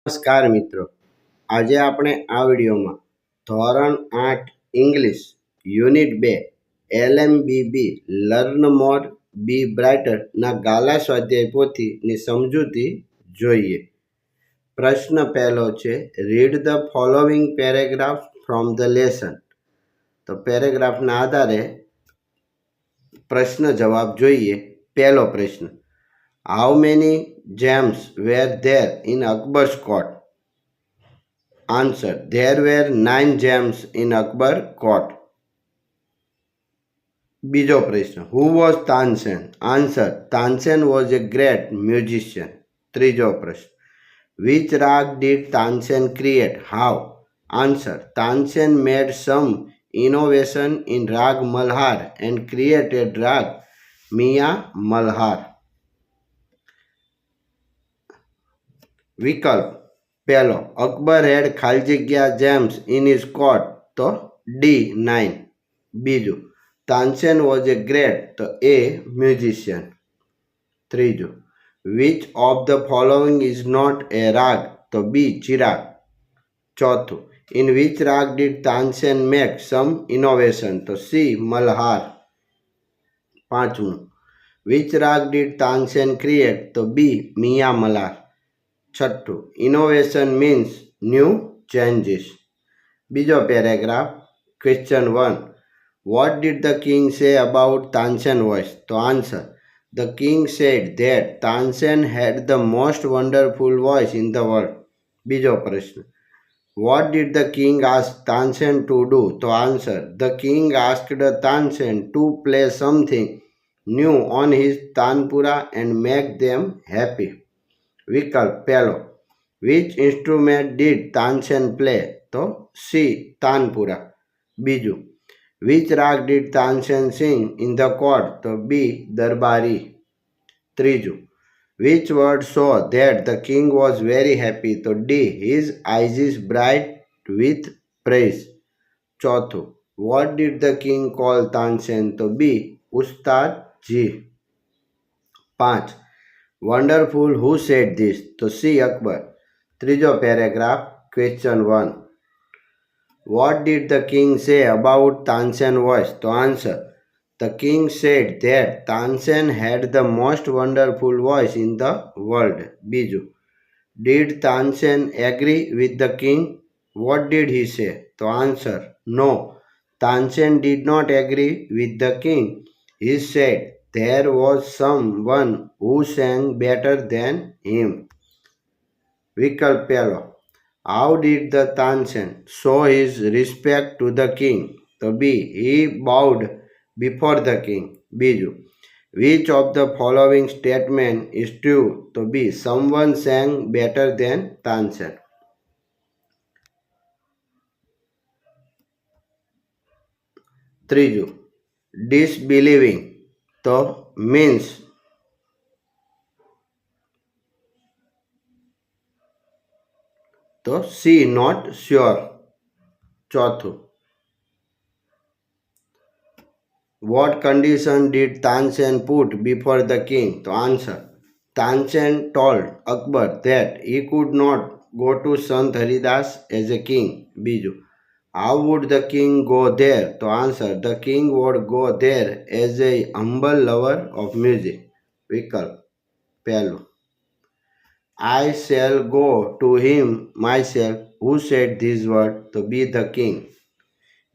નમસ્કાર મિત્રો, આજે આપણે આ વિડીયોમાં ધોરણ 8 ઇંગ્લિશ યુનિટ 2 LMBB લર્ન મોર બી બ્રાઇટર ના ગાલા સ્વાધ્યાય પોથીની સમજૂતી જોઈએ. પ્રશ્ન પહેલો છે, read the following paragraph from the lesson. તો પેરેગ્રાફના આધારે પ્રશ્ન જવાબ જોઈએ. પહેલો પ્રશ્ન, how many gems were there in Akbar's court? Answer, there were 9 gems in Akbar court. બીજો પ્રશ્ન, who was Tansen? Answer, Tansen was a great musician. ત્રીજો પ્રશ્ન, which rag did Tansen create? How? Answer, Tansen made some innovation in Rag Malhar and created Rag Mia Malhar. વિકલ્પ પહેલો, અકબર હેડ ખાલી જગ્યા James in his કોટ, તો D9. બીજું, Tansen was a great, તો A musician. ત્રીજું, which of the following is not a raga, તો B Chirag. ચોથું, in which raga did Tansen make some innovation, તો C મલ્હાર. પાંચમું, which raga did Tansen create, તો B મિયા મલ્હાર. છઠ્ઠું, ઇનોવેશન મીન્સ ન્યૂ ચેન્જીસ. બીજો paragraph, question 1, what did the king say about Tansen voice? તો answer, the king said that Tansen had the most wonderful voice in the world. બીજો પ્રશ્ન, what did the king ask Tansen to do? તો answer, the king asked Tansen to play something new on his tanpura and make them happy. વિકલ્પ પહેલો, which instrument did Tansen play? તો C tanpura. બીજું, which raga did Tansen sing in the court? તો B Darbari. ત્રીજું, which word show that the king was very happy? તો D his eyes is bright with praise. ચોથું, what did the king call Tansen? તો B Ustad ji. 5, wonderful who said this? તો C Akbar. ત્રીજો paragraph, question 1, what did the king say about Tansen voice? તો answer, the king said that Tansen had the most wonderful voice in the world. બીજું, did Tansen agree with the king? What did he say? તો answer, no, Tansen did not agree with the king. He said there was someone who sang better than him. વિકલ્પ પહેલો, how did the Tansen show his respect to the king? તો B he bowed before the king. બીજું, which of the following statement is true? તો B someone sang better than Tansen. ત્રીજું, disbelieving તો means. તો C not sure. ચોથું, what condition did Tansen put before the king? તો answer, Tansen told Akbar that he could not go to Sant Haridas as a king. બીજું, how would the king go there? તો answer, the king would go there as a humble lover of music. વિકલ્પ પહેલું, I shall go to him myself who said these word? તો B the king.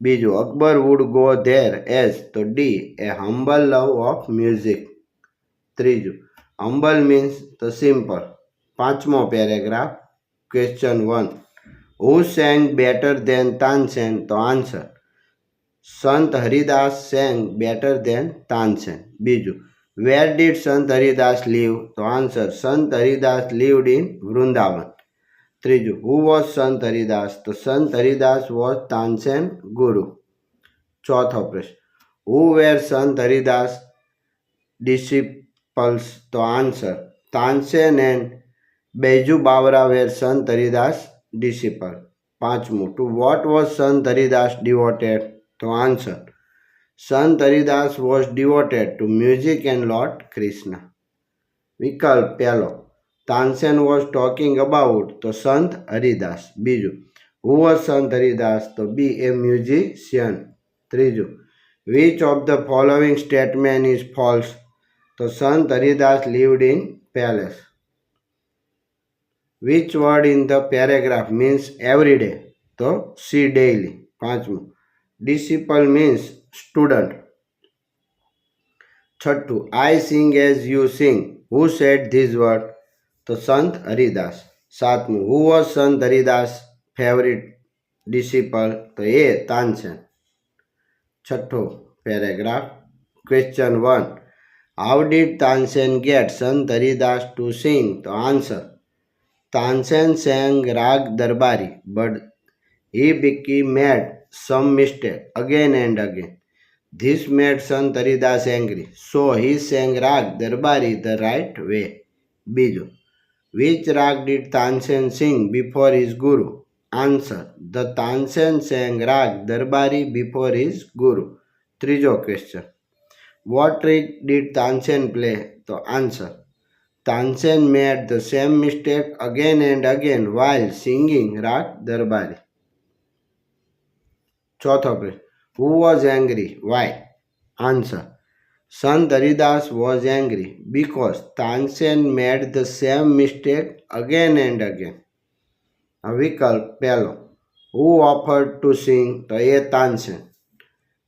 બીજું, Akbar would go there as? તો D a humble love of music. ત્રીજું, humble means તો simple. પાંચમો paragraph, question 1, who sang better than Tansen? તો answer, Sant Haridas sang better than Tansen. બીજું, where did સંત Haridas leave? તો answer, Sant Haridas lived in Vrindavan. ત્રીજું, હુ વોઝ સંત હરિદાસ? તો સંત હરિદાસ વોઝ તાનસેન ગુરુ. ચોથો પ્રશ્ન, હુ વેર સંત હરિદાસ ડિસિપલ્સ? તો આન્સર, તાનસેન એન્ડ બૈજુ બાવરા વેર સંત હરિદાસ ડિસિપલ. પાંચમું, two what was Sant Haridas devoted? તો answer, Sant Haridas was devoted to music and Lord Krishna. વિકલ્પ પહેલો, તાનસેન વોઝ ટોકિંગ અબાઉટ તો સંત હરિદાસ. બીજું, હુ વોઝ સંત હરિદાસ તો બી એ મ્યુઝિશિયન. ત્રીજું, which of the following statement is false તો Sant Haridas lived in palace. Which word in the paragraph means every day તો C daily. પાંચમું, disciple means student. છઠ્ઠું, I sing as you sing who said these word તો સંત હરિદાસ. સાતમું, who was Sant Haridas favourite ડિસિપલ તો એ તાનસેન. છઠ્ઠો paragraph. Question 1, how did Tansen get Sant Haridas to સિંગ તો answer, Tansen sang રાગ દરબારી but he became made some mistake again and again. This made Sant Haridas angry, so he sang Rag Darbari the right way. બીજું, which rag did Tansen sing before his guru? Answer, the Tansen sang Rag Darbari before his guru. ત્રીજો question, what trick did Tansen play? તો answer, Tansen made the same mistake again and again while singing Rag Darbari. ચોથો question, who was angry? Why? Answer, Sant Haridas was angry because Tansen made the same mistake again and again. વિકલ્પ પહેલો, who offered to sing તો એ તાનસેન.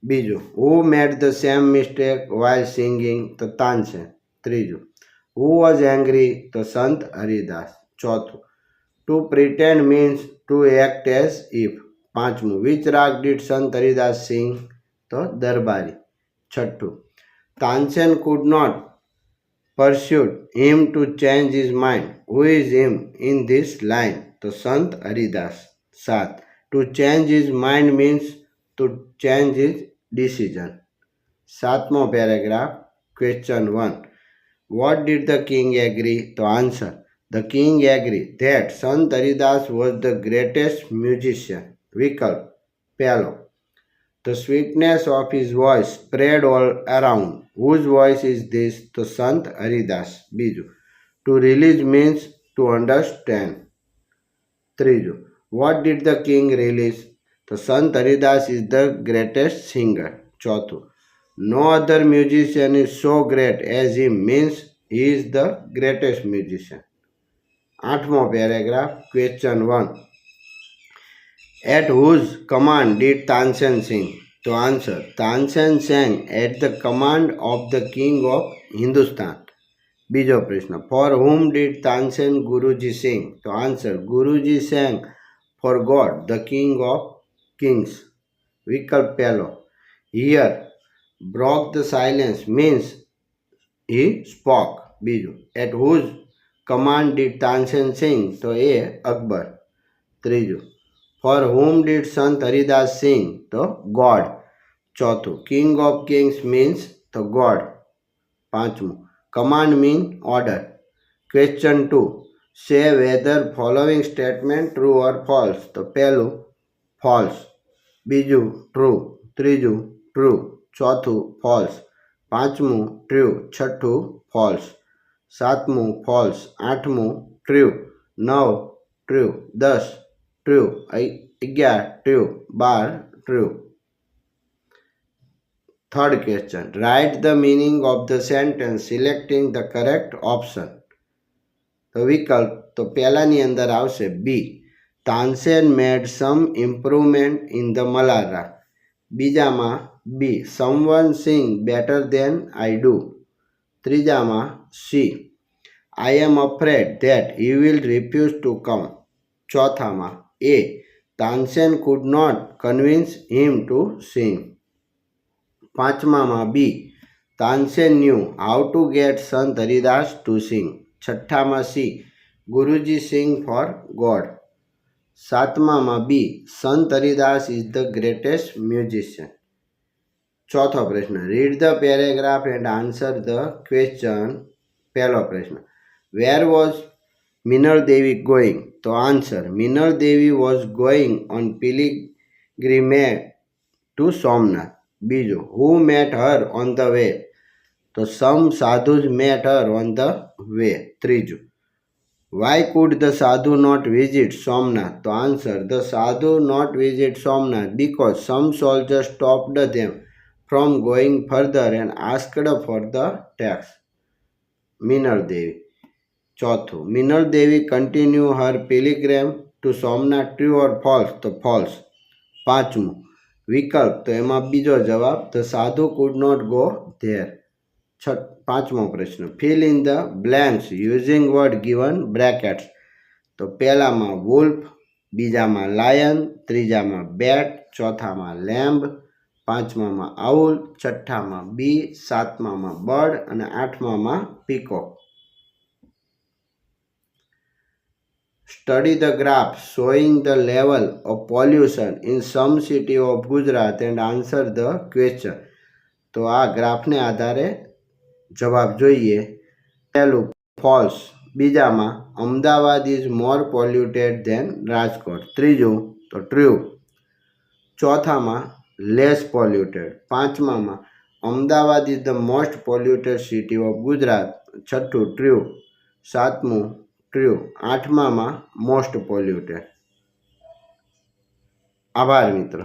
બીજું, who made the same mistake while singing તો તાનસેન. ત્રીજું, who was angry તો સંત હરિદાસ. ચોથું, to pretend means to act as if. પાંચમું, which rag did Sant Haridas sing તો દરબારી. છઠ્ઠું, Tansen could not pursue him to change his mind. Who is him in this line? તો Sant Haridas. 7. To change his mind means to change his decision. સાતમો paragraph. Question 1. What did the king agree? તો answer, the king agreed that Sant Haridas was the greatest musician. વિકલ્પ પહેલો, the sweetness of his voice spread all around. Whose voice is this? તો સંત હરિદાસ. બીજું, to release means to understand. ત્રીજું, what did the king release? તો Sant Haridas is the greatest singer. ચોથું, no other musician is so great as him means he is the greatest musician. આઠમો paragraph. Question 1. At whose command did Tansen sing? To answer, Tansen sang at the command of the king of Hindustan. બીજો પ્રશ્ન, for whom did Tansen Guruji sing? To answer, Guruji sang for God, the king of kings. વિકલ્પ પહેલો, here broke the silence means he spoke. બીજું, at whose command did Tansen sing? તો એ અકબર. ત્રીજું, for whom did Sant Haridas sing? તો God. ચોથું, king of kings means તો God. પાંચમું, command mean order. Question 2. Say whether following statement true or false. તો પહેલું false. બીજું true. ત્રીજું true. ચોથું false. પાંચમું true. છઠ્ઠું false. સાતમું false. આઠમું true. 9 true. 10 true. 11 true. 12 true. Third question. Write the meaning of the sentence selecting the correct option. તો વિકલ્પ તો પહેલાની અંદર આવશે B, Tansen made some improvement in the Malhar. બીજામાં B, someone sing better than I do. ત્રીજામાં C, I am afraid that he will refuse to come. ચોથામાં A, Tansen could not convince him to sing. પાંચમામાં B, Tansen knew how to get Sant Haridas to sing. છઠ્ઠામાં C, Guruji sing for God. સાતમામાં B, Sant Haridas is the greatest musician. ચોથો પ્રશ્ન, read the paragraph and answer the question. પહેલો પ્રશ્ન, where was Minal Devi going? તો answer, Minal Devi was going on pilgrimage to Somnath. બીજું, who met her on the way? તો some sadhus met her on the way. ત્રીજું, why could the sadhu not visit Somnath? તો answer, the sadhu not visit Somnath because some soldiers stopped them from going further and asked for the tax. Minal Devi. ચોથું, Minal Devi continue Har pilgrimage to Somnath, true or false? તો false. પાંચમું વિકલ્પ, તો એમાં બીજો જવાબ, ધ સાધુ કુડ નોટ ગો ધેર. પાંચમો પ્રશ્ન, fill in the blanks using word given brackets. તો પહેલામાં વુલ્ફ, બીજામાં લાયન, ત્રીજામાં બેટ, ચોથામાં લેમ્બ, પાંચમામાં આઉલ, છઠ્ઠામાં બી, સાતમામાં બર્ડ અને આઠમામાં peacock. Study the graph showing the level of pollution in some city of Gujarat and answer the question. તો આ ગ્રાફને આધારે જવાબ જોઈએ. પહેલું ફોલ્સ, બીજામાં Ahmedabad is more polluted than Rajkot, ત્રીજું તો ટ્રુ, ચોથામાં લેસ પોલ્યુટેડ, પાંચમામાં Ahmedabad is the most polluted city of Gujarat, છઠ્ઠું ટ્રુ, સાતમું ટ્રુ, આઠમામાં મોસ્ટ પોલ્યુટેડ. આભાર મિત્રો.